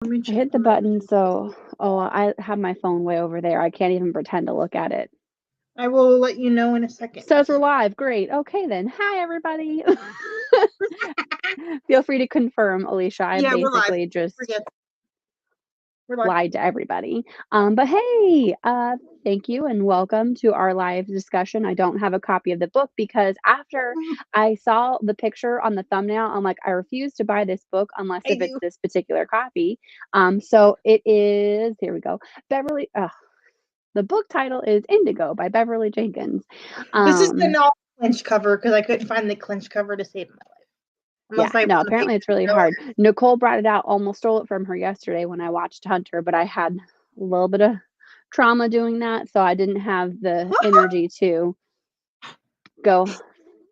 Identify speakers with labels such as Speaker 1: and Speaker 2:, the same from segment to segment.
Speaker 1: Let me
Speaker 2: I
Speaker 1: check
Speaker 2: hit the
Speaker 1: on
Speaker 2: button, so I have my phone way over there. I can't even pretend to look at it.
Speaker 1: I will let you know in a second.
Speaker 2: Says we're live. Great. Okay then. Hi everybody. Feel free to confirm, Alicia. I
Speaker 1: Yeah, we're live.
Speaker 2: basically just
Speaker 1: We're live.
Speaker 2: lied to everybody. But hey, thank you and welcome to our live discussion. I don't have a copy of the book because after I saw the picture on the thumbnail, I'm like, I refuse to buy this book unless if it's this particular copy. So it is, here we go. Beverly, the book title is Indigo by Beverly Jenkins.
Speaker 1: This is the non-clinch cover because I couldn't find the clinch cover to save my life.
Speaker 2: No, apparently it's really hard. Nicole brought it out, almost stole it from her yesterday when I watched Hunter, but I had a little bit of trauma doing that, so I didn't have the energy to go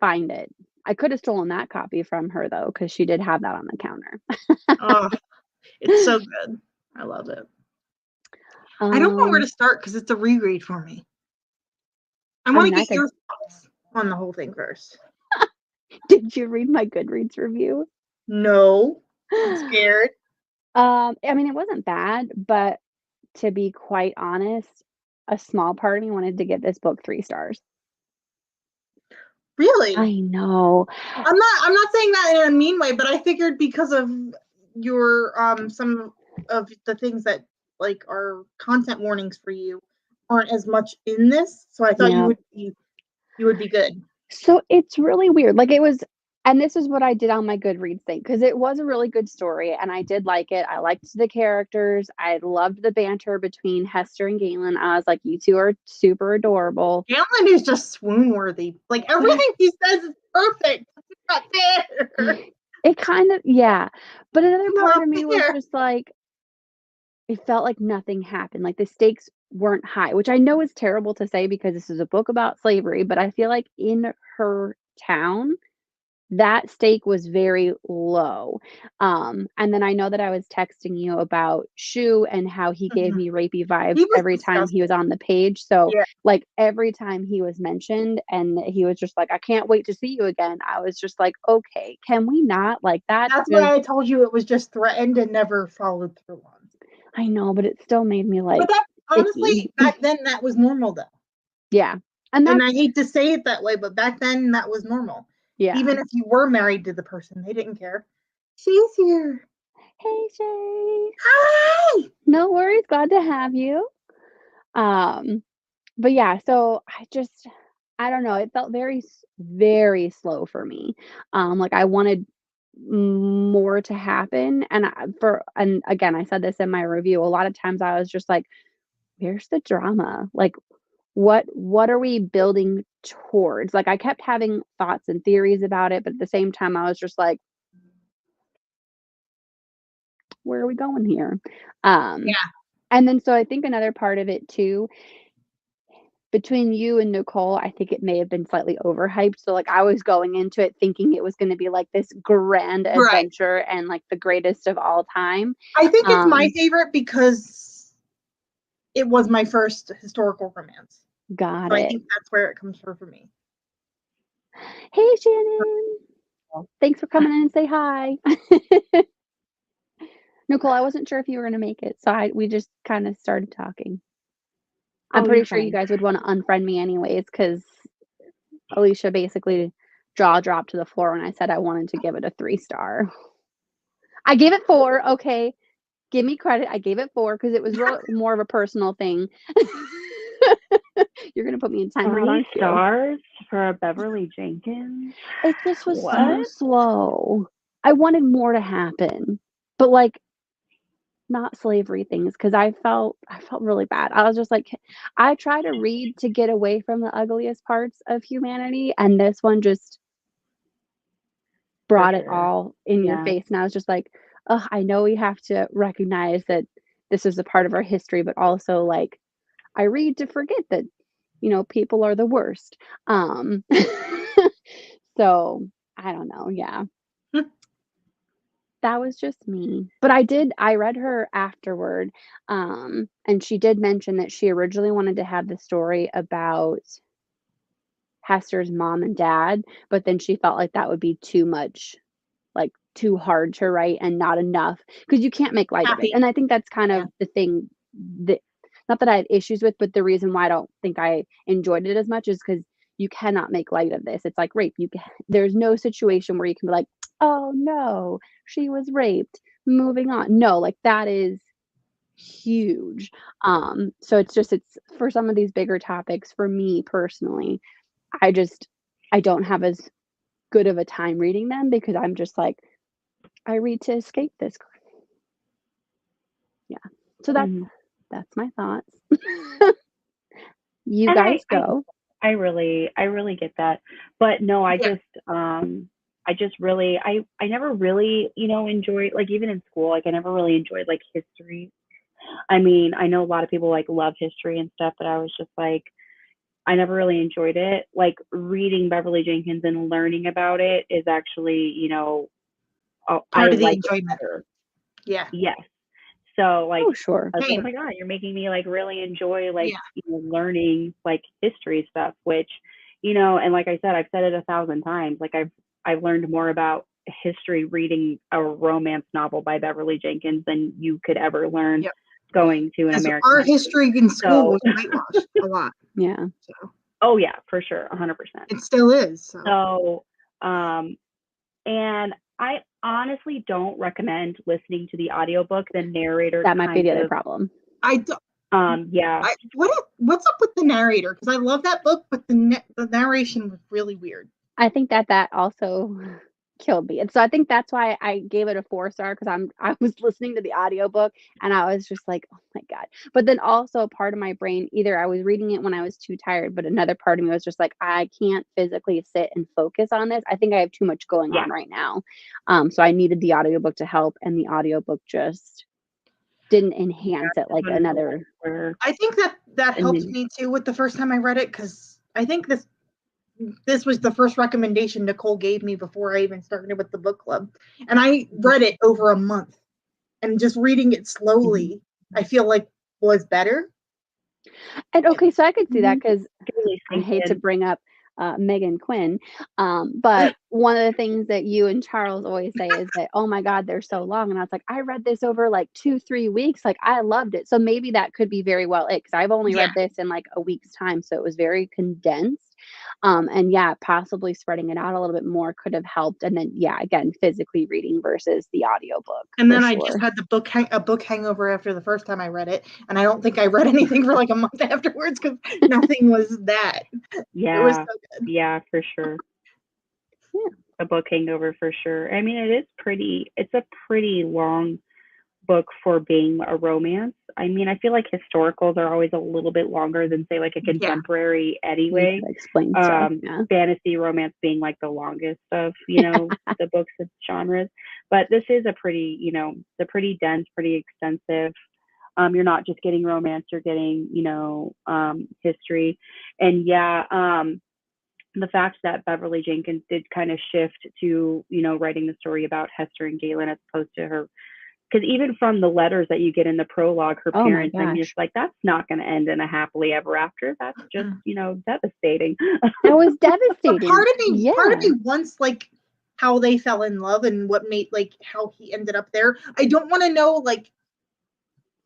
Speaker 2: find it. I could have stolen that copy from her though, because she did have that on the counter.
Speaker 1: Oh, it's so good. I love it. I don't know where to start because it's a reread for me. I want to get your thoughts on the whole thing first.
Speaker 2: Did you read my Goodreads review?
Speaker 1: No. I'm scared.
Speaker 2: I mean, it wasn't bad, but to be quite honest, a small part of me wanted to give this book 3 stars.
Speaker 1: Really?
Speaker 2: I know.
Speaker 1: I'm not saying that in a mean way, but I figured because of your some of the things that like are content warnings for you aren't as much in this, so I thought you would be good.
Speaker 2: So it's really weird. Like it was, and this is what I did on my Goodreads thing because it was a really good story and I did like it. I liked the characters. I loved the banter between Hester and Galen. I was like, you two are super adorable.
Speaker 1: Galen is just swoon worthy. Like everything he says is perfect. It's not fair.
Speaker 2: It kind of, yeah. But another part of me was just like, it felt like nothing happened. Like the stakes weren't high, which I know is terrible to say because this is a book about slavery, but I feel like in her town, that stake was very low. And then I know that I was texting you about Shu and how he gave me rapey vibes every time he was on the page. So like every time he was mentioned and he was just like, I can't wait to see you again. I was just like, okay, can we not like that?
Speaker 1: That's why I told you it was just threatened and never followed through on.
Speaker 2: I know, but it still made me like,
Speaker 1: but that, honestly, back then that was normal though.
Speaker 2: Yeah.
Speaker 1: And I hate to say it that way, but back then that was normal.
Speaker 2: Yeah.
Speaker 1: Even if you were married to the person, they didn't care. She's here.
Speaker 2: Hey, Shay.
Speaker 1: Hi.
Speaker 2: No worries. Glad to have you. But yeah, so I don't know. It felt very, very slow for me. Like I wanted more to happen. And again, I said this in my review. A lot of times I was just like, where's the drama? Like, what are we building towards? Like I kept having thoughts and theories about it, but at the same time I was just like, where are we going here? And then so I think another part of it too, between you and Nicole, I think it may have been slightly overhyped. So like I was going into it thinking it was going to be like this grand adventure and like the greatest of all time.
Speaker 1: I think it's my favorite because it was my first historical romance.
Speaker 2: Got
Speaker 1: so
Speaker 2: it.
Speaker 1: I think that's where it comes from for me.
Speaker 2: Hey Shannon. Thanks for coming in and say hi. Nicole, I wasn't sure if you were going to make it. So we just kind of started talking. I'm pretty sure you guys would want to unfriend me anyways, because Alicia basically jaw dropped to the floor when I said I wanted to give it a 3-star. I gave it 4. Okay. Give me credit. I gave it 4 because it was more of a personal thing. You're going to put me in time.
Speaker 3: 3 stars for a Beverly Jenkins?
Speaker 2: It just was so slow. I wanted more to happen. But like, not slavery things because I felt really bad. I was just like, I try to read to get away from the ugliest parts of humanity, and this one just brought it all in your face. And I was just like, oh, I know we have to recognize that this is a part of our history, but also like I read to forget that, people are the worst. So I don't know. Yeah. That was just me. But I read her afterward, and she did mention that she originally wanted to have the story about Hester's mom and dad, but then she felt like that would be too much, like too hard to write and not enough because you can't make light of it.
Speaker 1: Happy.
Speaker 2: And I think that's kind
Speaker 1: Yeah.
Speaker 2: of the thing that, not that I had issues with, but the reason why I don't think I enjoyed it as much is because you cannot make light of this. It's like rape. There's no situation where you can be like, oh no, she was raped. Moving on. No, like that is huge. So it's for some of these bigger topics for me personally, I don't have as good of a time reading them because I'm just like, I read to escape this. Yeah. So that's my thoughts. You
Speaker 3: And
Speaker 2: guys go.
Speaker 3: I really get that. But no, I
Speaker 1: Yeah.
Speaker 3: I never really, enjoyed, like, even in school, like, I never really enjoyed, like, history. I mean, I know a lot of people, like, love history and stuff, but I was just like, I never really enjoyed it. Like, reading Beverly Jenkins and learning about it is actually,
Speaker 1: Part
Speaker 3: I
Speaker 1: of the
Speaker 3: like it
Speaker 1: enjoyment.
Speaker 3: better.
Speaker 1: Yeah.
Speaker 3: Yes. So, like,
Speaker 2: Oh, sure.
Speaker 3: I was like,
Speaker 1: Same.
Speaker 3: oh my God, you're making me, like, really enjoy, like,
Speaker 1: Yeah.
Speaker 3: learning, like, history stuff, which, and like I said, I've said it 1,000 times. Like, I've learned more about history reading a romance novel by Beverly Jenkins than you could ever learn
Speaker 1: Yep.
Speaker 3: going to an
Speaker 1: Because
Speaker 3: American
Speaker 1: our history in school was whitewashed a lot.
Speaker 2: Yeah.
Speaker 1: So
Speaker 3: Oh yeah, for sure, 100%.
Speaker 1: it still is.
Speaker 3: So, and I honestly don't recommend listening to the audiobook. The narrator
Speaker 2: That might be the other problem.
Speaker 1: I don't.
Speaker 3: Yeah.
Speaker 1: What's up with the narrator? Because I love that book, but the narration was really weird.
Speaker 2: I think that also killed me. And so I think that's why I gave it a 4-star because I was listening to the audiobook and I was just like, oh my God. But then also part of my brain, either I was reading it when I was too tired, but another part of me was just like, I can't physically sit and focus on this. I think I have too much going on right now. So I needed the audiobook to help, and the audiobook just didn't enhance it like another.
Speaker 1: I think that helped me too with the first time I read it, because I think this was the first recommendation Nicole gave me before I even started with the book club. And I read it over a month, and just reading it slowly, I feel like was better.
Speaker 2: And okay, so I could see that because I hate to bring up Megan Quinn, but one of the things that you and Charles always say is that, oh my God, they're so long. And I was like, I read this over like 2-3 weeks. Like, I loved it. So maybe that could be very well it, because I've only read this in like a week's time. So it was very condensed. And yeah, possibly spreading it out a little bit more could have helped. And then, yeah, again, physically reading versus the audiobook.
Speaker 1: And then I just had a book hangover after the first time I read it. And I don't think I read anything for like a month afterwards because nothing was that.
Speaker 3: Yeah.
Speaker 1: It was so good.
Speaker 3: Yeah, for sure.
Speaker 2: Yeah.
Speaker 3: A book hangover for sure. I mean, it's a pretty long book for being a romance. I mean, I feel like historicals are always a little bit longer than, say, like a contemporary anyway.
Speaker 2: Explain stuff,
Speaker 3: fantasy romance being like the longest of, the books of genres. But this is a pretty, pretty dense, pretty extensive. You're not just getting romance, you're getting, history. And the fact that Beverly Jenkins did kind of shift to, writing the story about Hester and Galen as opposed to her. Because even from the letters that you get in the prologue, her parents, and you're just like, that's not going to end in a happily ever after. That's just, devastating.
Speaker 2: It was devastating.
Speaker 1: But part of me wants like how they fell in love and what made like how he ended up there. I don't want to know like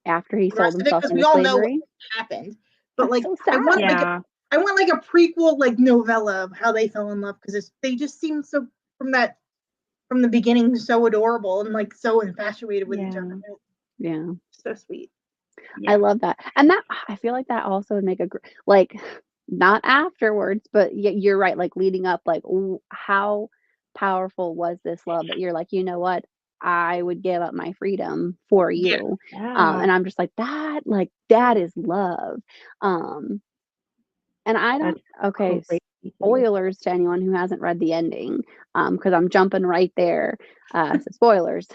Speaker 2: after he sold himself into
Speaker 1: we all
Speaker 2: slavery.
Speaker 1: know what happened. But
Speaker 2: that's
Speaker 1: like
Speaker 2: so sad.
Speaker 1: I want like a prequel like novella of how they fell in love, because they just seem so from the beginning so adorable and like so infatuated with each other.
Speaker 2: Yeah.
Speaker 1: So sweet.
Speaker 2: I love that. And that I feel like that also would make like not afterwards, but you're right, like leading up, like how powerful was this love that you're like, you know what? I would give up my freedom for you. And I'm just like that is love. And I don't spoilers to anyone who hasn't read the ending, because I'm jumping right there. So spoilers.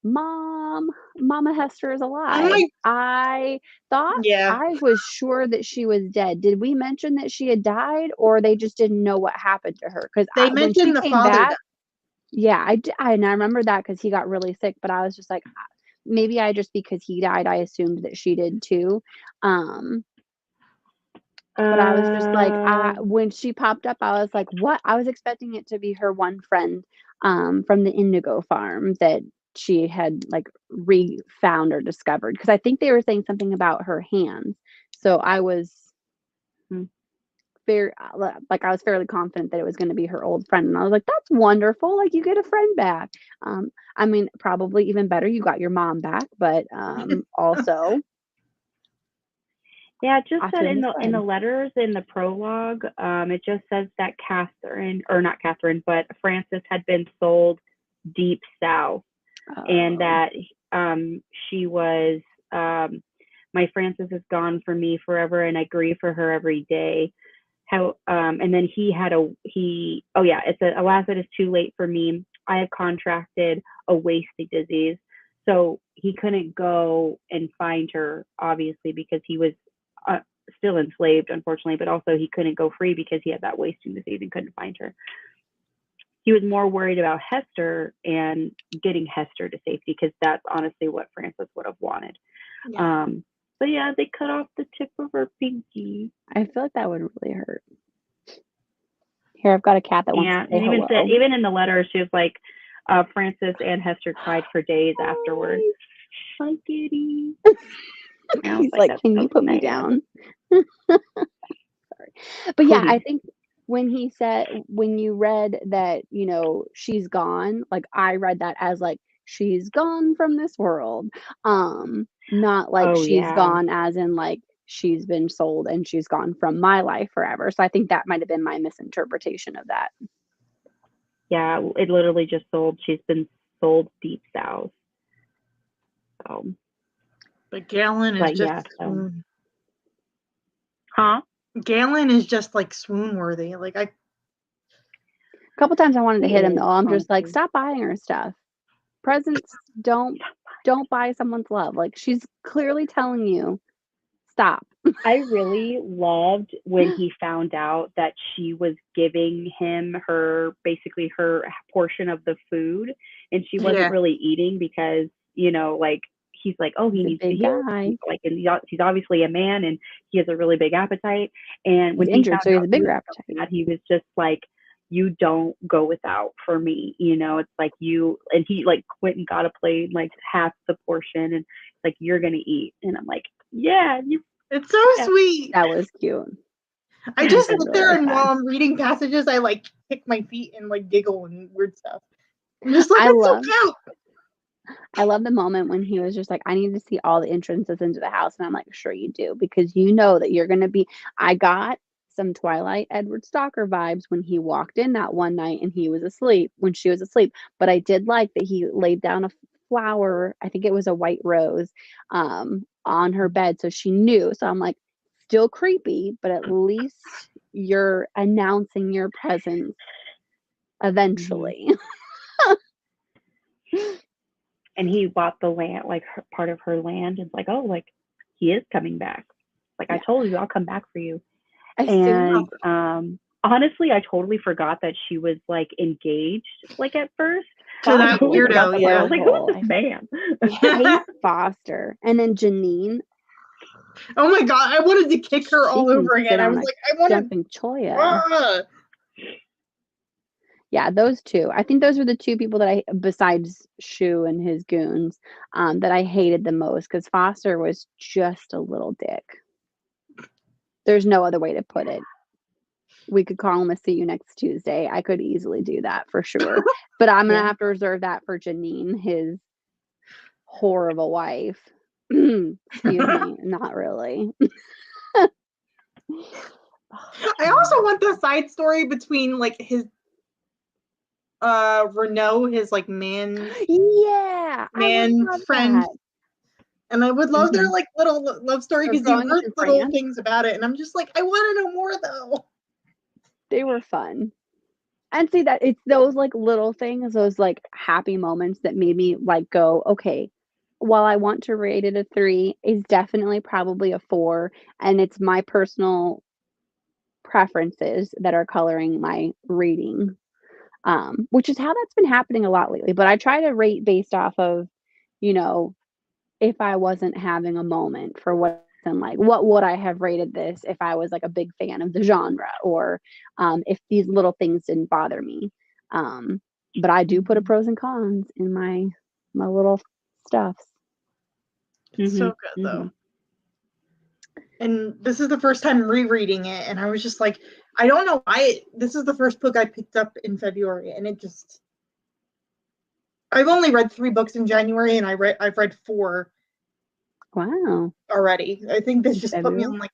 Speaker 2: Mama Hester is alive. I thought I was sure that she was dead. Did we mention that she had died, or they just didn't know what happened to her? Because
Speaker 1: they mentioned the father died.
Speaker 2: Yeah, I remember that because he got really sick, but I was just like, maybe because he died, I assumed that she did too. But I was just like, when she popped up, I was like, what? I was expecting it to be her one friend from the Indigo farm that she had like refound or discovered, because I think they were saying something about her hands. So I was very like I was fairly confident that it was going to be her old friend, and I was like, that's wonderful, like you get a friend back. I mean, probably even better, you got your mom back, but also
Speaker 3: yeah, it just said in the letters in the prologue, it just says that Catherine, or not Catherine, but Frances had been sold deep south, and that she was my Frances is gone from me forever, and I grieve for her every day. How and then alas, it is too late for me. I have contracted a wasting disease. So he couldn't go and find her, obviously, because he was still enslaved, unfortunately, but also he couldn't go free because he had that wasting disease and couldn't find her. He was more worried about Hester and getting Hester to safety, because that's honestly what Frances would have wanted. Yeah. But yeah, they cut off the tip of her pinky.
Speaker 2: I feel like that would really hurt. Here, I've got a cat that wants to say hello.
Speaker 3: Even in the letter, she was like, Frances and Hester cried for days afterwards. Hi, kitty.
Speaker 2: He's like, can you put me down? Sorry. But yeah, I think when you read that, she's gone, like I read that as like, she's gone from this world. Not like she's gone as in like she's been sold and she's gone from my life forever. So I think that might have been my misinterpretation of that.
Speaker 3: Yeah, it literally just she's been sold deep south. So.
Speaker 1: But Galen is Galen is just like swoon worthy. Like a
Speaker 2: couple times I wanted to hit him though. I'm just like, stop buying her stuff. Presents don't buy someone's love. Like she's clearly telling you, stop.
Speaker 3: I really loved when he found out that she was giving him her portion of the food, and she wasn't really eating because, like he's like, oh, he needs to eat. Like, and he's obviously a man and he has a really big appetite. And when he found out, he was just like, you don't go without for me, it's like and he like went and got a plate, like half the portion, and like, you're gonna eat. And I'm like, yeah,
Speaker 1: it's so sweet.
Speaker 2: That was cute.
Speaker 1: I just sit there and while I'm reading passages, I like kick my feet and like giggle and weird stuff. I'm just like, it's so cute.
Speaker 2: I love the moment when he was just like, I need to see all the entrances into the house. And I'm like, sure you do, because you know that you're going to be, I got some Twilight Edward Stalker vibes when he walked in that one night and he was asleep when she was asleep. But I did like that he laid down a flower, I think it was a white rose, on her bed. So she knew. So I'm like, still creepy, but at least you're announcing your presence eventually.
Speaker 3: And he bought the land, like part of her land. It's like, oh, like he is coming back. Like, I told you, I'll come back for you. And honestly, I totally forgot that she was like engaged, like at first.
Speaker 1: To that weirdo,
Speaker 3: I was like, who's this man?
Speaker 2: I hate Foster. And then Janine.
Speaker 1: Oh my god, I wanted to kick her all over again. I was like, I want
Speaker 2: jumping Choya. Yeah, those two. I think those were the two people that besides Shu and his goons, that I hated the most, because Foster was just a little dick. There's no other way to put it. We could call him a see you next Tuesday. I could easily do that for sure. But I'm going to have to reserve that for Janine, his horrible wife. Excuse me, not really.
Speaker 1: I also want the side story between like his Renault, his like man friend. And I would love their like little love story, because you heard little things about it, and I'm just like, I want to know more though.
Speaker 2: They were fun. And see that it's those like little things, those like happy moments that made me like go, okay, while I want to rate it a 3, it's definitely probably a 4, and it's my personal preferences that are coloring my reading. Which is how that's been happening a lot lately. But I try to rate based off of, if I wasn't having a moment for what and like, what would I have rated this if I was like a big fan of the genre, or if these little things didn't bother me. But I do put a pros and cons in my little stuffs.
Speaker 1: It's so good though. And this is the first time rereading it, and I was just like, I don't know why. This is the first book I picked up in February, and it just. I've only read 3 books in January, and I've read 4.
Speaker 2: Wow.
Speaker 1: Already. I think this just put me on like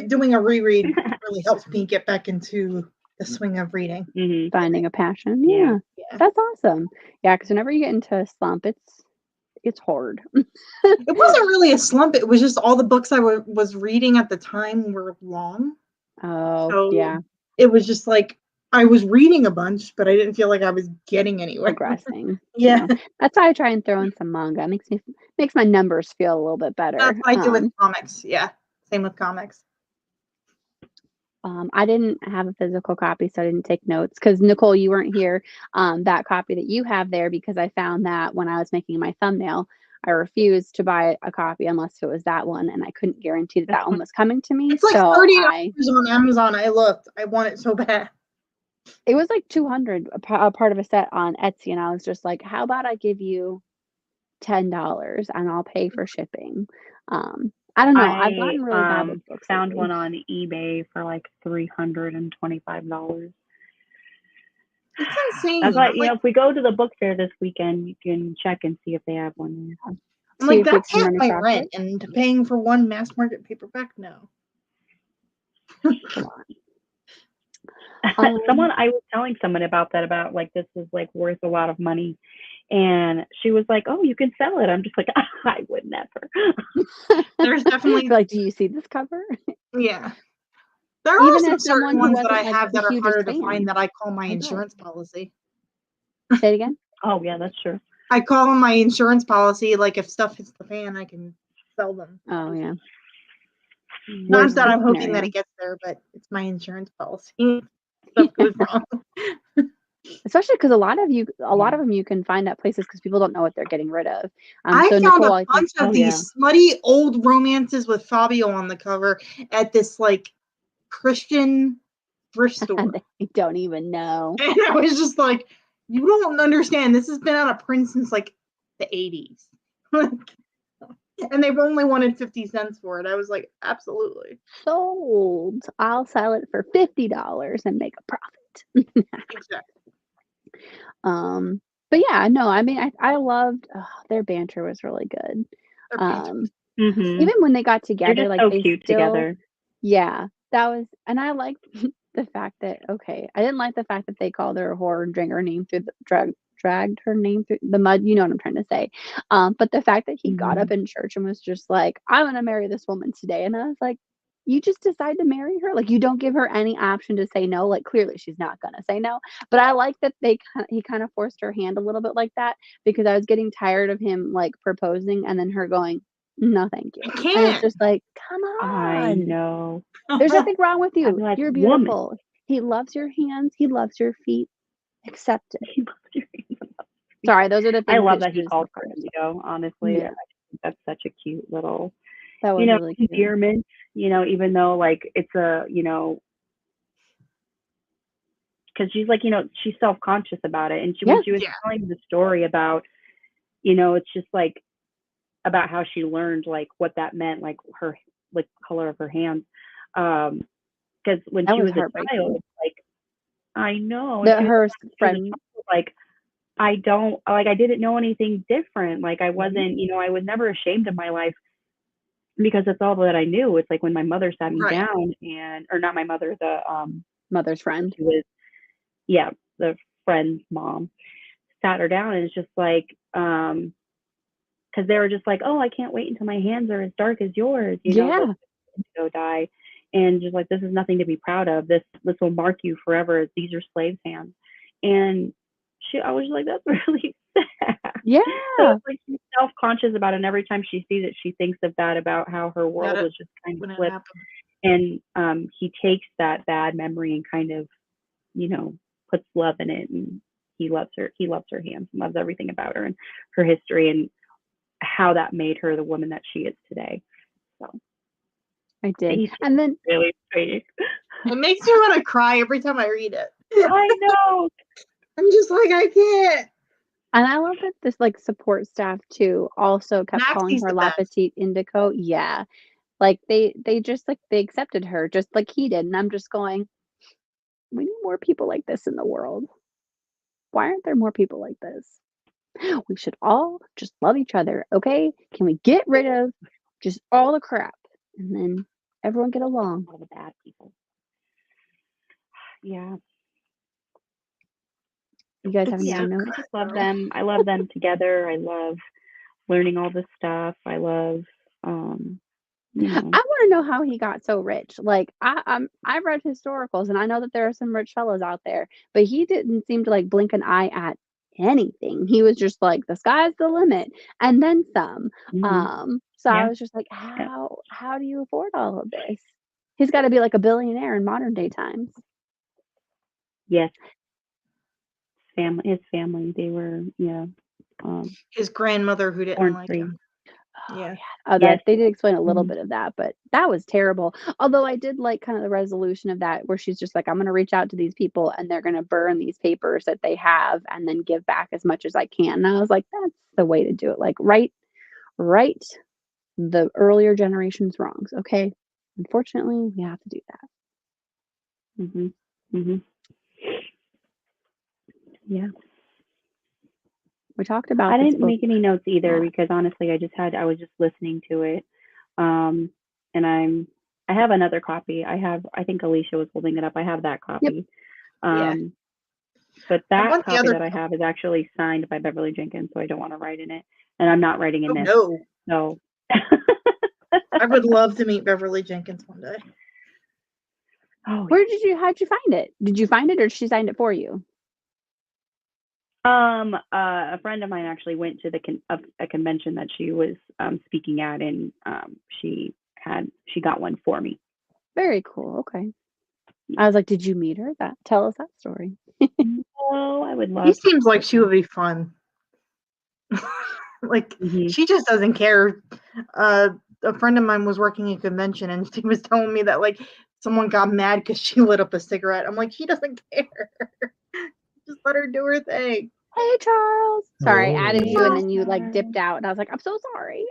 Speaker 1: doing a reread really helps me get back into the swing of reading.
Speaker 2: Finding a passion. Yeah. That's awesome. Yeah, because whenever you get into a slump, it's hard.
Speaker 1: It wasn't really a slump. It was just all the books I was reading at the time were long.
Speaker 2: Oh,
Speaker 1: so
Speaker 2: yeah.
Speaker 1: It was just like I was reading a bunch, but I didn't feel like I was getting anywhere.
Speaker 2: Progressing.
Speaker 1: Yeah.
Speaker 2: That's why I try and throw in some manga. It makes my numbers feel a little bit better.
Speaker 1: That's what I do with comics. Yeah. Same with comics.
Speaker 2: I didn't have a physical copy, so I didn't take notes because Nicole, you weren't here. That copy that you have there, because I found that when I was making my thumbnail, I refused to buy a copy unless it was that one, and I couldn't guarantee that one was coming to me.
Speaker 1: It's like $30 on Amazon. I looked. I want it so bad.
Speaker 2: It was like $200, a part of a set on Etsy, and I was just like, how about I give you $10 and I'll pay for shipping. I don't know. I've gotten really bad with books.
Speaker 3: Found one on eBay for like $325.
Speaker 1: It's insane.
Speaker 3: That's why, if we go to the book fair this weekend, you can check and see if they have one.
Speaker 1: I'm like, that's half my rent, and paying for one mass market paperback, no.
Speaker 2: Come on.
Speaker 3: I was telling someone about that, about like, this is like worth a lot of money. And she was like, oh, you can sell it. I'm just like, I would never.
Speaker 1: There's definitely
Speaker 2: like, do you see this cover?
Speaker 1: Yeah. There are also certain ones that I have that are harder to find that I call my insurance policy.
Speaker 2: Say it again?
Speaker 3: Oh, yeah, that's true.
Speaker 1: I call them my insurance policy. Like, if stuff hits the fan, I can sell them.
Speaker 2: Oh, yeah.
Speaker 1: Not that I'm hoping that it gets there, but it's my insurance policy. Stuff goes wrong.
Speaker 2: Especially because a lot of them you can find at places because people don't know what they're getting rid of.
Speaker 1: I found a bunch of these smutty old romances with Fabio on the cover at this like Christian thrift store.
Speaker 2: I don't even know.
Speaker 1: And I was just like, you don't understand. This has been out of print since like the 80s. And they've only wanted 50 cents for it. I was like, absolutely.
Speaker 2: Sold. I'll sell it for $50 and make a profit.
Speaker 1: Exactly.
Speaker 2: But yeah, no, I mean, I loved their banter was really good. Even when they got together, like
Speaker 3: so
Speaker 2: they
Speaker 3: cute together.
Speaker 2: Yeah, that was, and I liked the fact that I didn't like the fact that they called her a whore and dragged her name through dragged her name through the mud. You know what I'm trying to say. But the fact that he got up in church and was just like, I'm gonna marry this woman today, and I was like, you just decide to marry her? Like, you don't give her any option to say no. Like, clearly she's not gonna say no. But I like that he kind of forced her hand a little bit like that, because I was getting tired of him like proposing and then her going, no, thank you. And it's just like, come on.
Speaker 3: I know.
Speaker 2: There's nothing wrong with you.
Speaker 3: Like,
Speaker 2: you're beautiful. Woman. He loves your hands. He loves your feet. Accept it.
Speaker 3: He loves your hands.
Speaker 2: Sorry, those are the things.
Speaker 3: I love that he called her Indigo. Honestly, I think that's such a cute little,
Speaker 2: that was really cute.
Speaker 3: endearment. Even though like it's a, because she's like, she's self-conscious about it, and when she was telling the story about, it's just like about how she learned like what that meant, like her like color of her hands, because when she was a child, like I know
Speaker 2: that her friend
Speaker 3: like I didn't know anything different. Like I wasn't, I was never ashamed of my life because that's all that I knew. It's like when my mother sat me down or not my mother, the
Speaker 2: mother's friend,
Speaker 3: who was, the friend's mom sat her down, and it's just like, because they were just like, oh, I can't wait until my hands are as dark as yours, go die, and just like, this is nothing to be proud of. This will mark you forever. These are slaves' hands, and I was like, that's really sad.
Speaker 2: Yeah.
Speaker 3: So it's like she's self-conscious about it, and every time she sees it, she thinks of that, about how her world was just kind of flipped. And he takes that bad memory and kind of, puts love in it, and he loves her. He loves her hands, and loves everything about her and her history and how that made her the woman that she is today. So
Speaker 2: I did. And then
Speaker 3: really sweet.
Speaker 1: It makes me want to cry every time I read it.
Speaker 3: I know.
Speaker 1: I'm just like, I can't.
Speaker 2: And I love that this like support staff too also kept calling
Speaker 1: Maxie's
Speaker 2: her
Speaker 1: the
Speaker 2: La
Speaker 1: best.
Speaker 2: Petite Indigo. Yeah. Like they just like they accepted her just like he did. And I'm just going, we need more people like this in the world. Why aren't there more people like this? We should all just love each other, okay? Can we get rid of just all the crap and then everyone get along?
Speaker 3: All the bad people. Yeah.
Speaker 2: You guys have any
Speaker 3: Yeah,
Speaker 2: other notes?
Speaker 3: I just love them. I love them together. I love learning all this stuff. I love, you know.
Speaker 2: I want to know how he got so rich. Like I've read historicals and I know that there are some rich fellows out there, but he didn't seem to like blink an eye at anything. He was just like the sky's the limit and then some. So I
Speaker 3: Yeah.
Speaker 2: was just like, how do you afford all of this? He's got to be like a billionaire in modern day times.
Speaker 3: Yes. His family, they were,
Speaker 1: His grandmother who didn't
Speaker 3: born
Speaker 1: like
Speaker 3: free.
Speaker 1: him. Yeah.
Speaker 2: Oh,
Speaker 3: Yes.
Speaker 2: they did explain a little
Speaker 3: Mhm.
Speaker 2: bit of that, but that was terrible. Although I did like kind of the resolution of that, where she's just like, I'm going to reach out to these people and they're going to burn these papers that they have and then give back as much as I can. And I was like, that's the way to do it. Like, right the earlier generation's wrongs. Okay. Unfortunately, we have to do that.
Speaker 3: Mhm. Mhm. Yeah.
Speaker 2: We talked about
Speaker 3: I
Speaker 2: this
Speaker 3: didn't
Speaker 2: book.
Speaker 3: make any notes either
Speaker 2: Yeah.
Speaker 3: because honestly, I was just listening to it. And I have another copy. I think Alicia was holding it up. I have that copy.
Speaker 1: Yeah.
Speaker 3: But
Speaker 1: I
Speaker 3: that
Speaker 1: want the
Speaker 3: copy
Speaker 1: other
Speaker 3: that I have is actually signed by Beverly Jenkins, so I don't want to write in it. And I'm not writing in
Speaker 1: Oh,
Speaker 3: this.
Speaker 1: no.
Speaker 3: So
Speaker 1: I would love to meet Beverly Jenkins one day.
Speaker 3: Oh,
Speaker 2: How'd you find it? Did you find it or she signed it for you?
Speaker 3: a friend of mine actually went to a convention that she was speaking at, and she got one for me.
Speaker 2: Very cool. Okay. I was like, did you meet her? Tell us that story.
Speaker 3: Oh, I would love.
Speaker 1: He seems like she would be fun. Like she just doesn't care. A friend of mine was working a convention and she was telling me that like someone got mad because she lit up a cigarette. I'm like, she doesn't care. Just let her do her thing.
Speaker 2: Hey, Charles. Sorry, I added you and then you like
Speaker 3: Sorry.
Speaker 2: dipped out. And I was like, I'm so sorry.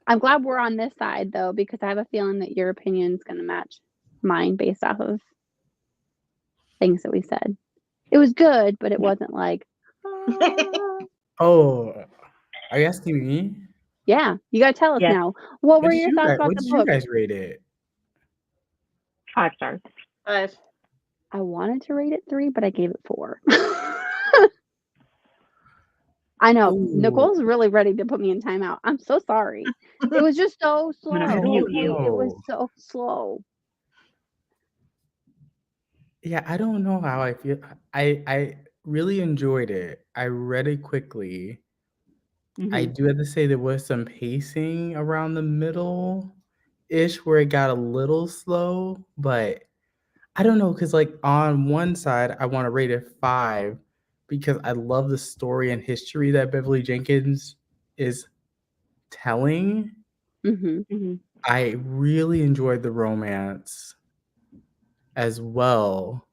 Speaker 2: I'm glad we're on this side though, because I have a feeling that your opinion is going to match mine based off of things that we said. It was good, but it wasn't like,
Speaker 4: Oh, are you asking me?
Speaker 2: Yeah, you got to tell us
Speaker 3: Yes.
Speaker 2: now. What were your thoughts about
Speaker 4: What
Speaker 2: the
Speaker 4: did
Speaker 2: book?
Speaker 4: you guys rate it?
Speaker 3: 5 stars.
Speaker 1: 5.
Speaker 2: I wanted to rate it 3, but I gave it 4. I know.
Speaker 4: Ooh.
Speaker 2: Nicole's really ready to put me in timeout. I'm so sorry. It was just so slow.
Speaker 3: I'm gonna mute you.
Speaker 2: It was so slow.
Speaker 4: Yeah, I don't know how I feel. I really enjoyed it. I read it quickly. I do have to say there was some pacing around the middle-ish where it got a little slow, but I don't know, because like on one side, I want to rate it 5 because I love the story and history that Beverly Jenkins is telling. I really enjoyed the romance as well.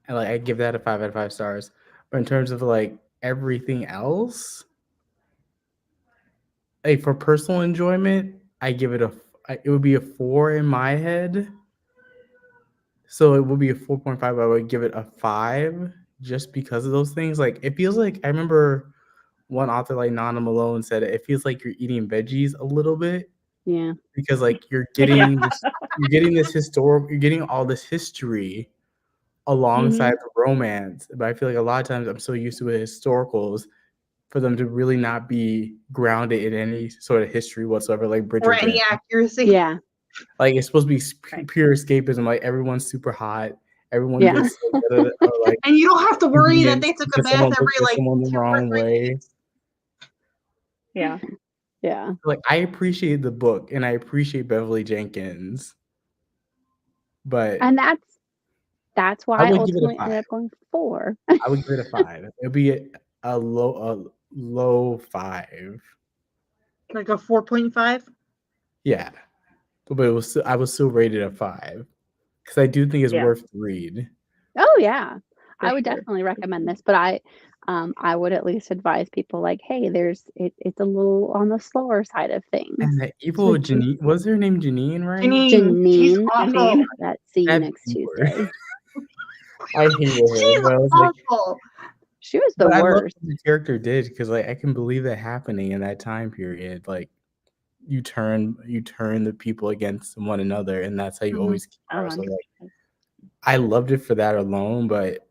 Speaker 4: And like I give that a 5 out of 5 stars. But in terms of like everything else, like for personal enjoyment, I give it it would be a 4 in my head. So it would be a 4.5, but I would give it a 5 just because of those things. Like it feels like I remember one author like Nana Malone said it feels like you're eating veggies a little bit.
Speaker 2: Yeah.
Speaker 4: Because like you're getting you're getting all this history alongside the romance. But I feel like a lot of times I'm so used to the historicals for them to really not be grounded in any sort of history whatsoever, like Bridgerton.
Speaker 1: Or any accuracy.
Speaker 2: Yeah.
Speaker 4: Like it's supposed to be pure escapism. Like everyone's super hot. Everyone gets like,
Speaker 1: and you don't have to worry that they took a bath every like
Speaker 4: someone the wrong way.
Speaker 3: Yeah.
Speaker 2: Yeah.
Speaker 4: Like I appreciate the book and I appreciate Beverly Jenkins. But
Speaker 2: that's why I ultimately ended up going 4.
Speaker 4: I would give it a 5. It would be a low 5.
Speaker 1: Like a 4.5?
Speaker 4: Yeah. But I was still rated a 5. Because I do think it's worth the read.
Speaker 2: Oh yeah. I would definitely recommend this, but I would at least advise people like, hey, it's a little on the slower side of things.
Speaker 4: And the evil Janine, was her name Janine, right?
Speaker 1: Janine. She's awful.
Speaker 2: That see you next Tuesday.
Speaker 4: I hated her.
Speaker 1: She's
Speaker 4: But I was
Speaker 1: awful.
Speaker 2: She was the
Speaker 4: I love
Speaker 2: worst.
Speaker 4: what the character did because like I can believe that happening in that time period. Like you turn the people against one another, and that's how you always keep power. So like I loved it for that alone, but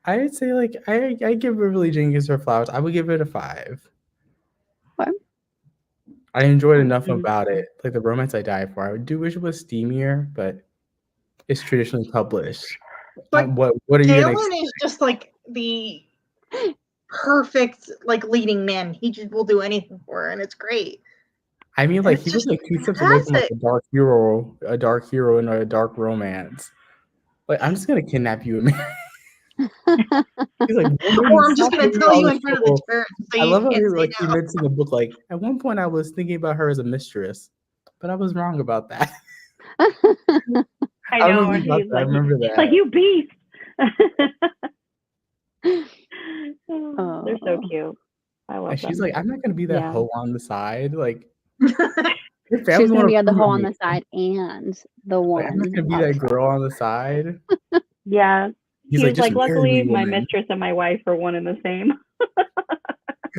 Speaker 4: I'd say like I give Beverly Jenkins her flowers. I would give it a 5.
Speaker 2: Okay.
Speaker 4: I enjoyed enough about it. Like the romance I died for. I do wish it was steamier, but it's traditionally published.
Speaker 1: But
Speaker 4: what are you gonna
Speaker 1: Galen is just like the perfect like leading man. He just will do anything for her, and it's great.
Speaker 4: I mean, like he was like 2 steps away from like a dark hero in a dark romance. Like I'm just gonna kidnap you and marry. He's like,
Speaker 1: or I'm just gonna tell you in front of the church. So
Speaker 4: I love how
Speaker 1: he
Speaker 4: like he mentioned in the book. Like at one point, I was thinking about her as a mistress, but I was wrong about that.
Speaker 3: I know.
Speaker 4: I remember that.
Speaker 3: Like you beast. They're so cute. I love them.
Speaker 4: She's like, I'm not gonna be that hoe on the side. Like
Speaker 2: she's gonna be the hoe on the side and the one.
Speaker 4: Like, I'm not gonna be that girl on the side.
Speaker 3: Yeah.
Speaker 4: He's
Speaker 3: like luckily my mistress and my wife are one and the same.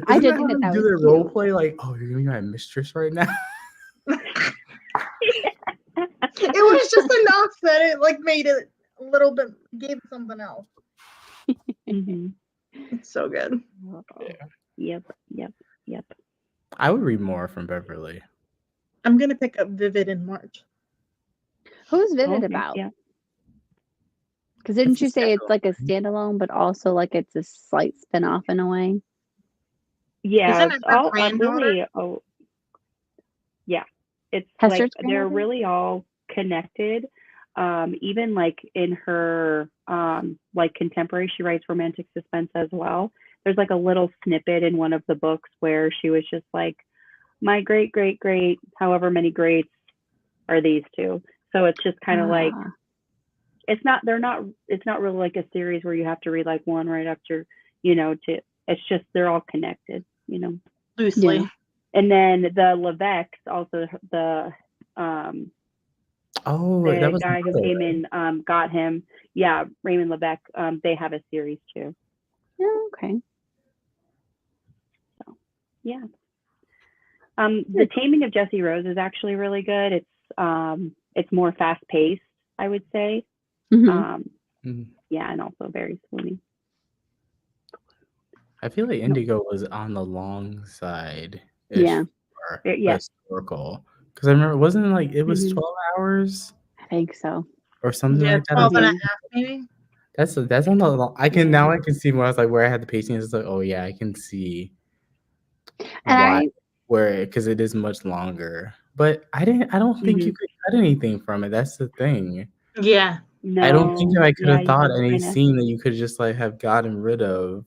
Speaker 2: I did think that
Speaker 4: do
Speaker 2: was
Speaker 4: their role play like, oh, you're gonna be my mistress right now.
Speaker 1: It was just enough that it like made it a little bit, gave something else. It's so good.
Speaker 3: Yep.
Speaker 4: I would read more from Beverly.
Speaker 1: I'm gonna pick up Vivid in March.
Speaker 2: Who's Vivid about?
Speaker 3: Yeah.
Speaker 2: Because didn't you say it's like a standalone, but also like it's a slight spinoff in a way?
Speaker 3: Yeah. Yeah. It's
Speaker 2: Hester's
Speaker 3: like they're really all connected. Even like in her like contemporary, she writes romantic suspense as well. There's like a little snippet in one of the books where she was just like, my great however many greats are these two. So it's just kind of like it's not really like a series where you have to read like one right after, it's just they're all connected,
Speaker 1: loosely.
Speaker 2: Yeah.
Speaker 3: And then the Levesques, also the
Speaker 4: that was
Speaker 3: guy who came in got him. Yeah, Raymond Levesque. They have a series too.
Speaker 2: Oh, okay.
Speaker 3: So yeah. The Taming of Jessie Rose is actually really good. It's more fast paced, I would say. Yeah, and also very swoony.
Speaker 4: I feel like Indigo was on the long side.
Speaker 2: Yeah.
Speaker 4: Historical. Because I remember, wasn't it like it was 12 hours?
Speaker 2: I think so.
Speaker 4: Or something like that.
Speaker 1: 12 and a half, maybe.
Speaker 4: That's on the long. I can see where I was like where I had the pacing. It's like, oh yeah, I can see because it is much longer. But I don't think you could cut anything from it. That's the thing.
Speaker 1: Yeah.
Speaker 3: No,
Speaker 4: I don't think that I could have thought any scene that you could just like have gotten rid of.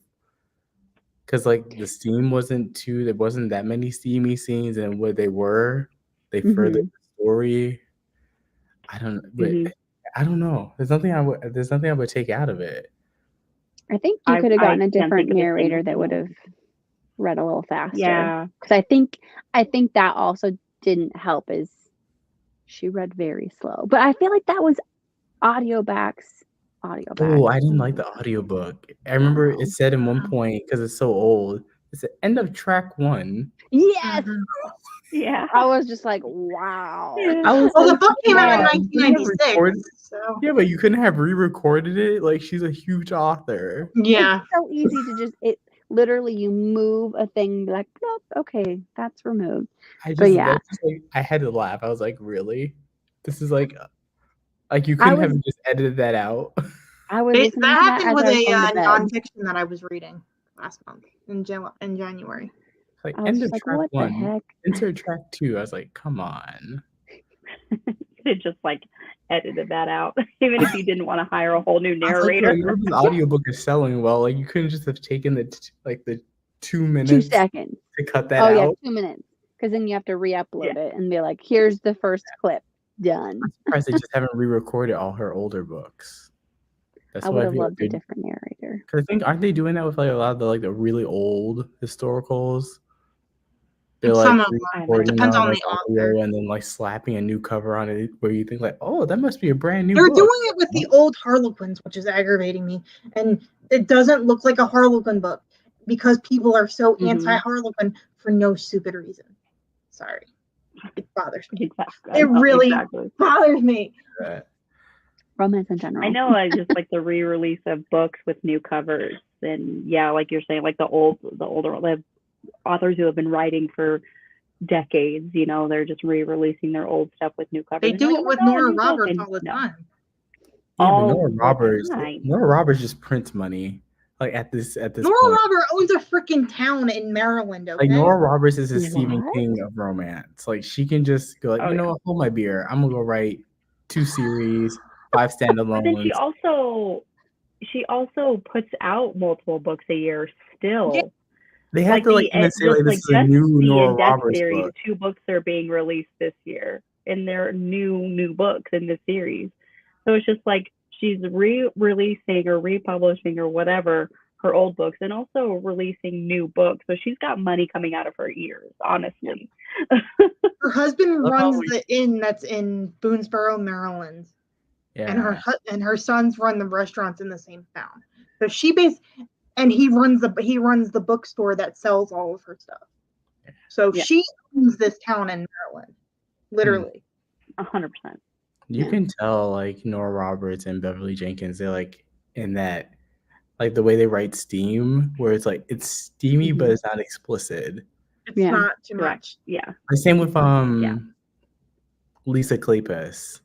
Speaker 4: Because like the steam there wasn't that many steamy scenes, and what they furthered the story. I don't know. There's nothing I would take out of it.
Speaker 2: I think you could have gotten a different narrator that would have read a little faster.
Speaker 3: Yeah.
Speaker 2: Because I think that also didn't help is she read very slow. But I feel like that was audiobacks.
Speaker 4: Oh, I didn't like the audiobook. I remember it said in one point, because it's so old, it's the end of track 1.
Speaker 2: Yes.
Speaker 3: Yeah.
Speaker 2: I was just like, wow.
Speaker 1: The book came out in 1996. So.
Speaker 4: Yeah, but you couldn't have re-recorded it. Like, she's a huge author.
Speaker 1: Yeah.
Speaker 2: It's so easy to literally you move a thing, like, nope, okay, that's removed. I
Speaker 4: had to laugh. I was like, really? This is like you couldn't have just edited that out.
Speaker 1: That happened with a nonfiction that I was reading last month in January.
Speaker 4: Like end of track 1, insert track 2. I was like, come on.
Speaker 3: Could just like edited that out, even if you didn't want to hire a whole new narrator.
Speaker 4: Like, this audiobook is selling well. Like you couldn't just have taken the 2 minutes,
Speaker 2: 2 seconds
Speaker 4: to cut that out.
Speaker 2: Yeah, 2 minutes, because then you have to re-upload it and be like, here's the first clip done.
Speaker 4: I'm surprised they just haven't re-recorded all her older books. That's
Speaker 2: I
Speaker 4: what
Speaker 2: would
Speaker 4: I
Speaker 2: have
Speaker 4: feel
Speaker 2: loved a
Speaker 4: like
Speaker 2: different narrator.
Speaker 4: because I think aren't they doing that with like a lot of the really old historicals? They're like
Speaker 1: Some of them.
Speaker 4: recording
Speaker 1: Depends
Speaker 4: on
Speaker 1: on
Speaker 4: like
Speaker 1: the author.
Speaker 4: audio and then like slapping a new cover on it where you think like, oh, that must be a brand new
Speaker 1: They're
Speaker 4: book.
Speaker 1: doing it with the old Harlequins, which is aggravating me. And it doesn't look like a Harlequin book because people are so anti-Harlequin for no stupid reason. Sorry. It bothers me.
Speaker 3: Exactly.
Speaker 1: It really
Speaker 3: Exactly.
Speaker 1: bothers me.
Speaker 2: Romance in general.
Speaker 3: I know, just like the re-release of books with new covers, and yeah, like you're saying, like the older authors who have been writing for decades, you know, they're just re-releasing their old stuff with new covers.
Speaker 1: They do it with Nora Roberts all the
Speaker 3: No.
Speaker 1: time.
Speaker 4: Yeah, but
Speaker 3: All
Speaker 4: Nora Roberts just prints money. Like at this
Speaker 1: Nora
Speaker 4: point.
Speaker 1: Roberts owns a freaking town in Maryland. Okay?
Speaker 4: Like Nora Roberts is a Stephen
Speaker 2: What?
Speaker 4: King of romance. Like she can just go like, you know what, hold my beer. I'm gonna go write 2 series, 5 standalones.
Speaker 3: But then she also puts out multiple books a year still.
Speaker 1: Yeah.
Speaker 4: They have to like even say like this is a new Nora Roberts
Speaker 3: series,
Speaker 4: book.
Speaker 3: 2 books are being released this year, and they're new books in the series. So it's just like she's re-releasing or republishing or whatever her old books, and also releasing new books. So she's got money coming out of her ears, honestly.
Speaker 1: Her husband runs the inn that's in Boonesboro, Maryland. Yeah. And her sons run the restaurants in the same town. So and he runs the bookstore that sells all of her stuff. So she owns this town in Maryland. Literally.
Speaker 3: 100%.
Speaker 4: You can tell like Nora Roberts and Beverly Jenkins, they're like in that like the way they write steam, where it's like it's steamy but it's not explicit.
Speaker 1: It's not too much.
Speaker 3: Yeah.
Speaker 4: The same with Lisa Kleypas.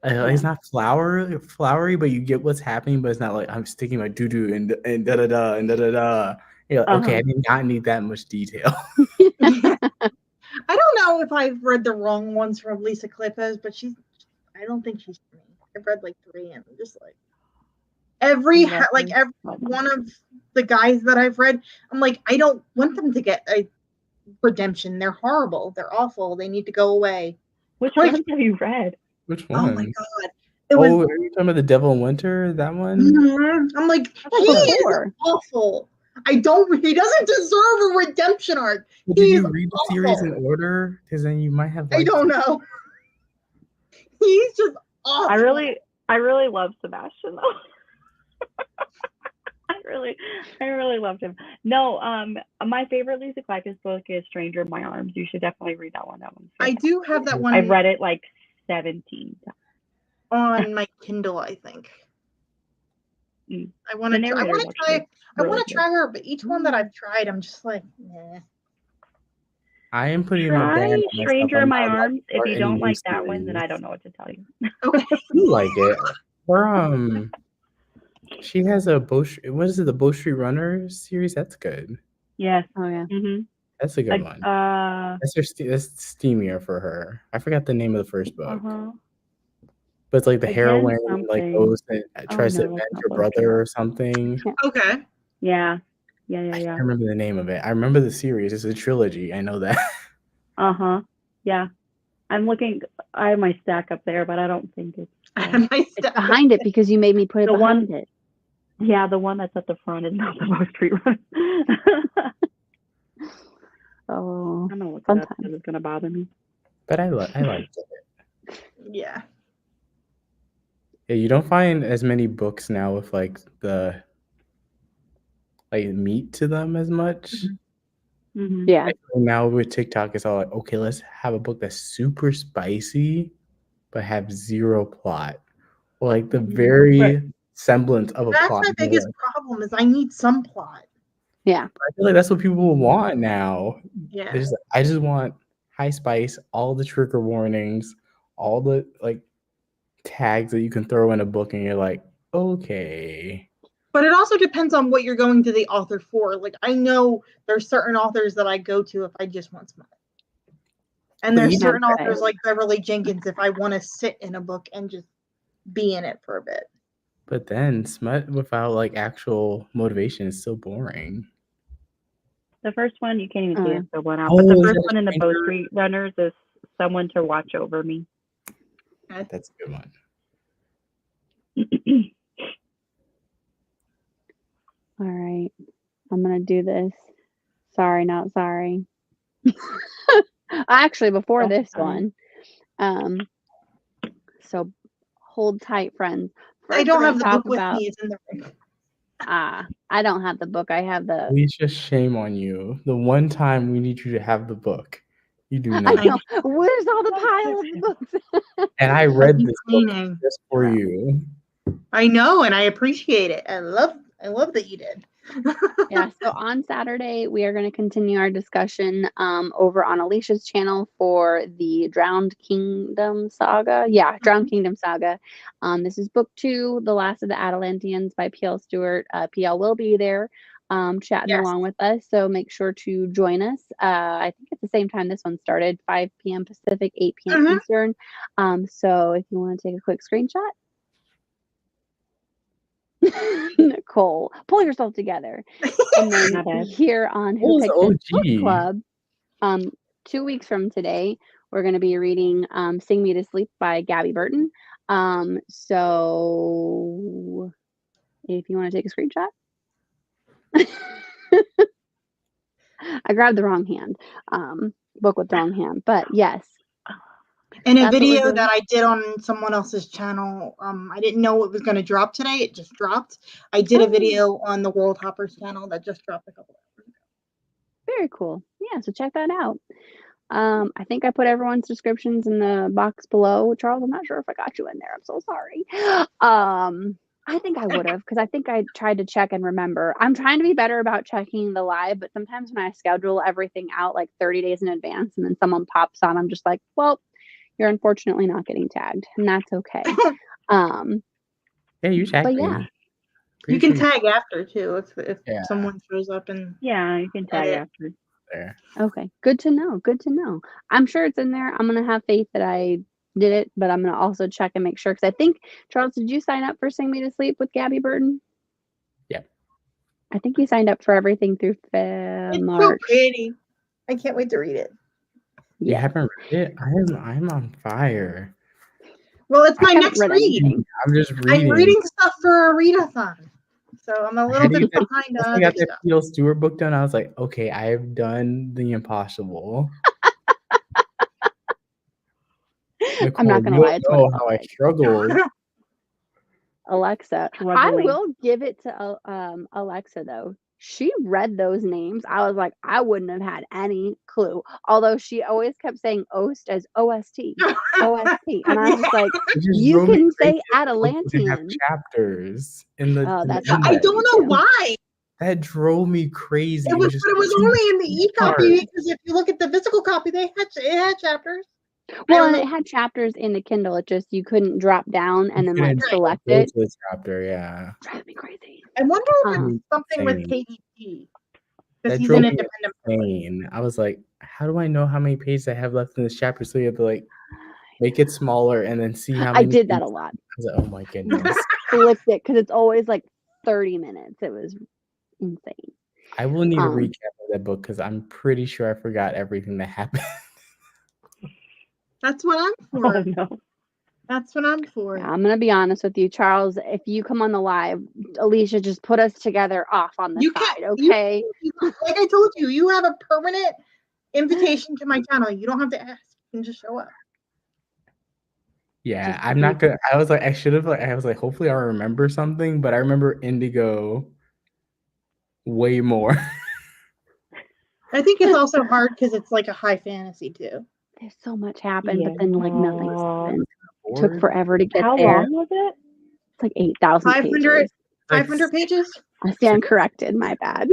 Speaker 4: It's not flowery, but you get what's happening, but it's not like I'm sticking my doo-doo and da da da and da da da. You're like, okay, I did not need that much detail.
Speaker 1: I don't know if I've read the wrong ones from Lisa Kleypas, but I don't think she's for me. I've read like 3 and I'm just like every one of the guys that I've read, I'm like, I don't want them to get a redemption. They're horrible. They're awful. They need to go away.
Speaker 3: Which ones have you read?
Speaker 4: Which one?
Speaker 1: Oh my god!
Speaker 4: Are you talking about The Devil in Winter? That one?
Speaker 1: Mm-hmm. I'm like, he is awful. He doesn't deserve a redemption arc.
Speaker 4: But did you read the series in order? Because then you might have.
Speaker 1: I don't know. He's just awful.
Speaker 3: I really love Sebastian though. I really loved him. No, my favorite Lisa Kleypas book is Stranger in My Arms. You should definitely read that one.
Speaker 1: I do have that one.
Speaker 3: I've read it like 17 times.
Speaker 1: On my Kindle, I think. I want to try her, but each one that I've tried, I'm just like, nah.
Speaker 4: I am putting
Speaker 3: Try Stranger in My Arms. If you don't like that one, then I don't know what to tell you.
Speaker 1: Okay.
Speaker 4: You like it. Or she has a Bow Street, what is it, the Bow Street Runners series? That's good.
Speaker 3: Yes.
Speaker 2: Oh yeah.
Speaker 3: Mm-hmm.
Speaker 4: That's a good one. That's steamier for her. I forgot the name of the first book. But it's like the heroine like goes and tries to avenge her brother or something.
Speaker 1: Okay.
Speaker 3: Yeah.
Speaker 4: I can't remember the name of it. I remember the series. It's a trilogy. I know that.
Speaker 3: Yeah. I'm looking. I have my stack up there, but I don't think it's.
Speaker 2: It's behind it because you made me put it behind it.
Speaker 3: Yeah, the one that's at the front is not the most Street Run.
Speaker 2: Oh,
Speaker 3: I don't know what that is going to bother me.
Speaker 4: But I liked it.
Speaker 1: Yeah.
Speaker 4: Yeah, you don't find as many books now with like the meat to them as much.
Speaker 3: Mm-hmm.
Speaker 2: Yeah.
Speaker 4: Like, now with TikTok, it's all like, okay, let's have a book that's super spicy, but have 0 plot, or like the very semblance of a plot.
Speaker 1: That's my biggest problem is I need some plot.
Speaker 2: Yeah.
Speaker 4: I feel like that's what people want now.
Speaker 1: Yeah.
Speaker 4: I just want high spice, all the trigger warnings, all the like tags that you can throw in a book, and you're like, okay.
Speaker 1: But it also depends on what you're going to the author for. Like, I know there's certain authors that I go to if I just want smut. And there's certain authors like Beverly Jenkins if I want to sit in a book and just be in it for a bit.
Speaker 4: But then smut without like actual motivation is so boring.
Speaker 3: The first one, you can't even see it so one out. But the first one in the Bow Street Runners is Someone to Watch Over Me.
Speaker 4: That's a good one.
Speaker 2: All right. I'm going to do this. Sorry, not sorry. Actually, before this one. So hold tight, friends.
Speaker 1: I don't have the book with me. It's in the room.
Speaker 2: I don't have the book. I have the...
Speaker 4: Alicia, shame on you. The one time we need you to have the book. You do not.
Speaker 2: I know. Where's all the pile of books?
Speaker 4: And I read this book just for you.
Speaker 1: I know, and I appreciate it. I love that you did.
Speaker 2: Yeah, so on Saturday, we are going to continue our discussion over on Alicia's channel for the Drowned Kingdom Saga. Yeah, Drowned Kingdom Saga. This is book 2, The Last of the Atalanteans by P.L. Stewart. PL will be there chatting along with us, so make sure to join us. I think it's the same time this one started, 5 p.m. Pacific, 8 p.m. Eastern. So if you want to take a quick screenshot. Nicole, pull yourself together. And then here on Who Picked This Book Club, 2 weeks from today, we're going to be reading Sing Me to Sleep by Gabi Burton. So if you want to take a screenshot. I grabbed the wrong hand. Book with the wrong hand. But yes.
Speaker 1: And a video that I did on someone else's channel, I didn't know it was going to drop today. It just dropped. I did a video on the World Hoppers channel that just dropped a couple hours ago.
Speaker 2: Very cool. Yeah, so check that out. I think I put everyone's descriptions in the box below. Charles, I'm not sure if I got you in there. I'm so sorry. I think I would have, because I think I tried to check and remember. I'm trying to be better about checking the live, but sometimes when I schedule everything out like 30 days in advance and then someone pops on, I'm just like, well, you're unfortunately not getting tagged, and that's okay.
Speaker 4: Yeah, you tag me.
Speaker 2: Yeah.
Speaker 1: You can tag after too if someone shows up and
Speaker 3: you can tag after.
Speaker 4: There.
Speaker 2: Okay, good to know. Good to know. I'm sure it's in there. I'm gonna have faith that I did it, but I'm gonna also check and make sure, because I think, Charles, did you sign up for Sing Me to Sleep with Gabi Burton?
Speaker 4: Yeah.
Speaker 2: I think you signed up for everything through
Speaker 1: It's
Speaker 2: March.
Speaker 1: so pretty. I can't wait to read it.
Speaker 4: You haven't read it? I'm on fire.
Speaker 1: Well, it's my next read.
Speaker 4: I'm just reading.
Speaker 1: I'm reading stuff for a readathon. So I'm a little bit behind on
Speaker 4: I got that P.L. Stewart book done. I was like, okay, I have done the impossible. Nicole,
Speaker 2: I'm not gonna lie.
Speaker 4: You know how I struggled.
Speaker 2: Alexa, I will give it to Alexa though. She read those names. I was like, I wouldn't have had any clue. Although she always kept saying Ost as OST, OST, and I was just like, you can say Atalantean.
Speaker 4: Chapters in the.
Speaker 1: I don't know why.
Speaker 4: That drove me crazy.
Speaker 1: It was only in the e-copy, because if you look at the physical copy, it had chapters.
Speaker 2: Well, and it had chapters in the Kindle. It just, you couldn't drop down and then like select it.
Speaker 4: Chapter, yeah.
Speaker 2: Drive me crazy.
Speaker 1: I wonder if it's something with KDP, because he's an independent
Speaker 4: person. I was like, how do I know how many pages I have left in this chapter? So you have to like make it smaller and then see how many.
Speaker 2: I did that a lot.
Speaker 4: I was like, oh my goodness.
Speaker 2: Flipped it, because it's always like 30 minutes. It was insane.
Speaker 4: I will need a recap of that book, because I'm pretty sure I forgot everything that happened.
Speaker 1: That's what I'm for.
Speaker 3: Oh, no.
Speaker 1: That's what I'm for.
Speaker 2: Yeah, I'm gonna be honest with you, Charles. If you come on the live, Alicia, just put us together off on the side, okay?
Speaker 1: Like I told you, you have a permanent invitation to my channel. You don't have to ask. You can just show up.
Speaker 4: Yeah, I'm not gonna. I was like, hopefully I'll remember something, but I remember Indigo way more.
Speaker 1: I think it's also hard because it's like a high fantasy too.
Speaker 2: There's so much happened, but then like nothing's happened. It took forever to get there.
Speaker 3: How long was it?
Speaker 2: It's like 8,000 pages.
Speaker 1: 500 pages?
Speaker 2: I stand corrected. My bad.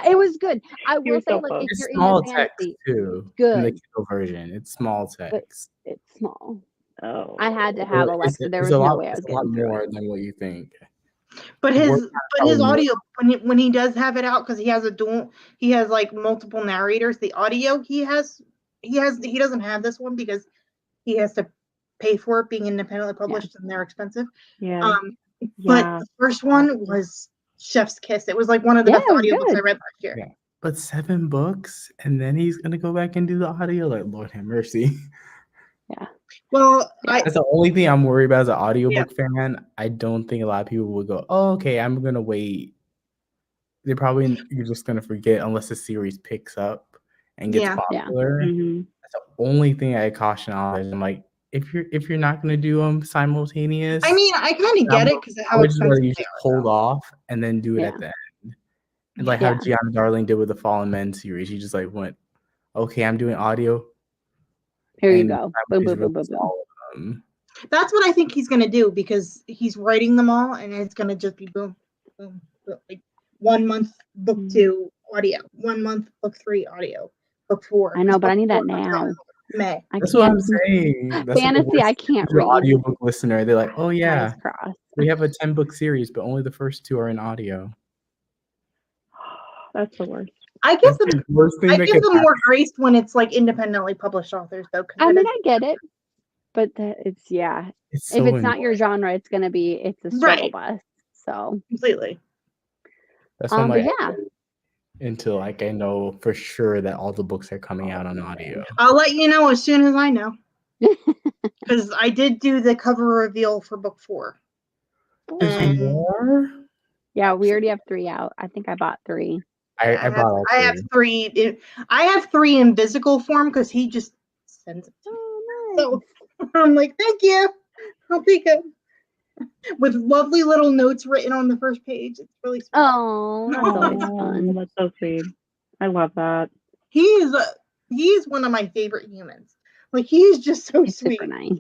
Speaker 2: It was good. I will say, like, if you're
Speaker 4: small
Speaker 2: in
Speaker 4: text too.
Speaker 2: good.
Speaker 4: In the Kindle version, it's small text.
Speaker 2: But it's small.
Speaker 3: Oh,
Speaker 2: I had to have Alexa. There was no way I was getting through
Speaker 4: more
Speaker 2: it.
Speaker 4: than what you think.
Speaker 1: But his audio, when he does have it out, because he has like multiple narrators. The audio he doesn't have this one because he has to pay for it, being independently published, and they're expensive.
Speaker 3: Yeah.
Speaker 1: But the first one was chef's kiss. It was like one of the best audiobooks I read last year.
Speaker 4: Yeah. But 7 books, and then he's gonna go back and do the audio. Like, Lord have mercy.
Speaker 2: Yeah.
Speaker 1: Well,
Speaker 4: that's the only thing I'm worried about as an audiobook fan. I don't think a lot of people would go, oh, okay, I'm gonna wait you're just gonna forget unless the series picks up and gets
Speaker 1: Yeah.
Speaker 4: popular.
Speaker 3: Mhm.
Speaker 4: That's the only thing I caution on. I'm like, if you're not gonna do them simultaneous,
Speaker 1: I mean, I kind of get it because of
Speaker 4: I
Speaker 1: how
Speaker 4: would just rather
Speaker 1: expensive
Speaker 4: you
Speaker 1: they
Speaker 4: just
Speaker 1: are.
Speaker 4: hold
Speaker 1: though.
Speaker 4: off and then do it
Speaker 2: Yeah.
Speaker 4: at the end. And like
Speaker 1: Yeah.
Speaker 4: how Gianna Darling did with the Fallen Men series. You just like went, okay, I'm doing audio.
Speaker 2: Here you
Speaker 4: and
Speaker 2: go. Boom, boom, boom, boom,
Speaker 4: released
Speaker 2: boom.
Speaker 4: all of them.
Speaker 1: That's what I think he's gonna do because he's writing them all, and it's gonna just be boom, boom, boom, like 1 month book 2 audio, 1 month book 3 audio, book 4.
Speaker 2: I know, but I
Speaker 1: book
Speaker 2: need
Speaker 1: 4
Speaker 2: that
Speaker 1: comes out
Speaker 2: now.
Speaker 1: in May.
Speaker 4: That's what I'm saying. That's
Speaker 2: Fantasy, I can't read.
Speaker 4: Audiobook listener, they're like, oh yeah,
Speaker 2: Eyes crossed.
Speaker 4: we have a 10-book series, but only the first 2 are in audio.
Speaker 3: That's the worst.
Speaker 1: I give
Speaker 4: That's
Speaker 1: them,
Speaker 4: the worst thing
Speaker 1: I
Speaker 4: that
Speaker 1: give
Speaker 4: could
Speaker 1: them
Speaker 4: happen.
Speaker 1: more grace when it's like independently published authors, though.
Speaker 2: I mean, I get it, but it's
Speaker 4: It's
Speaker 2: if
Speaker 4: so
Speaker 2: it's not your
Speaker 4: annoying.
Speaker 2: genre, it's a struggle bus. So
Speaker 1: completely.
Speaker 4: That's why I'm
Speaker 2: but
Speaker 4: like,
Speaker 2: yeah,
Speaker 4: until like I know for sure that all the books are coming out on audio.
Speaker 1: I'll let you know as soon as I know. Because I did do the cover reveal for book 4.
Speaker 4: There's more?
Speaker 2: Yeah, we already have 3 out. I think I bought 3.
Speaker 4: I bought all 3.
Speaker 1: I have 3. I have 3 in physical form because he just sends it to me.
Speaker 2: Oh,
Speaker 1: So I'm like, thank you. I'll take it. With lovely little notes written on the first page. It's really sweet.
Speaker 2: Oh, that's always
Speaker 3: Oh,
Speaker 2: fun.
Speaker 3: that's so sweet. I love that.
Speaker 1: He is one of my favorite humans. Like he is just so
Speaker 2: It's
Speaker 1: sweet.
Speaker 2: super nice.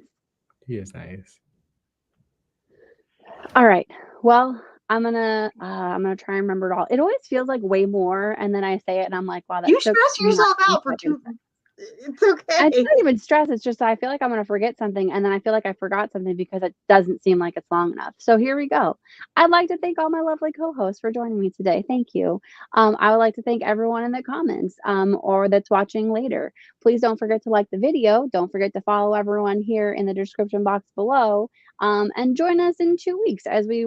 Speaker 4: He is nice.
Speaker 2: All right. Well, I'm gonna try and remember it all. It always feels like way more, and then I say it, and I'm like, wow, that
Speaker 1: You
Speaker 2: took
Speaker 1: stress yourself out for 2. It's okay.
Speaker 2: It's not even stress. It's just I feel like I'm gonna forget something, and then I feel like I forgot something because it doesn't seem like it's long enough. So here we go. I'd like to thank all my lovely co-hosts for joining me today. Thank you. I would like to thank everyone in the comments or that's watching later. Please don't forget to like the video. Don't forget to follow everyone here in the description box below. And join us in 2 weeks as we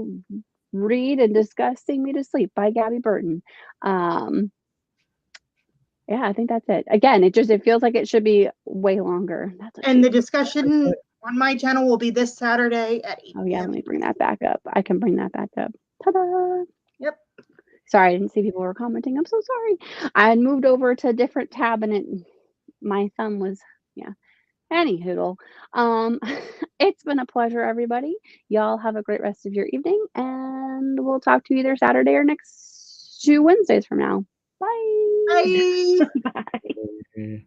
Speaker 2: read and discuss Sing Me to Sleep by Gabi Burton. Yeah, I think that's it. Again, it feels like it should be way longer.
Speaker 1: And the discussion on my channel will be this Saturday at 8
Speaker 2: Oh yeah,
Speaker 1: p.m.
Speaker 2: let me bring that back up. I can bring that back up. Ta-da!
Speaker 1: Yep.
Speaker 2: Sorry, I didn't see people were commenting. I'm so sorry. I had moved over to a different tab and my thumb was, yeah. Anywho, it's been a pleasure, everybody. Y'all have a great rest of your evening, and we'll talk to you either Saturday or next 2 Wednesdays from now. Bye.
Speaker 1: Bye.
Speaker 3: Bye.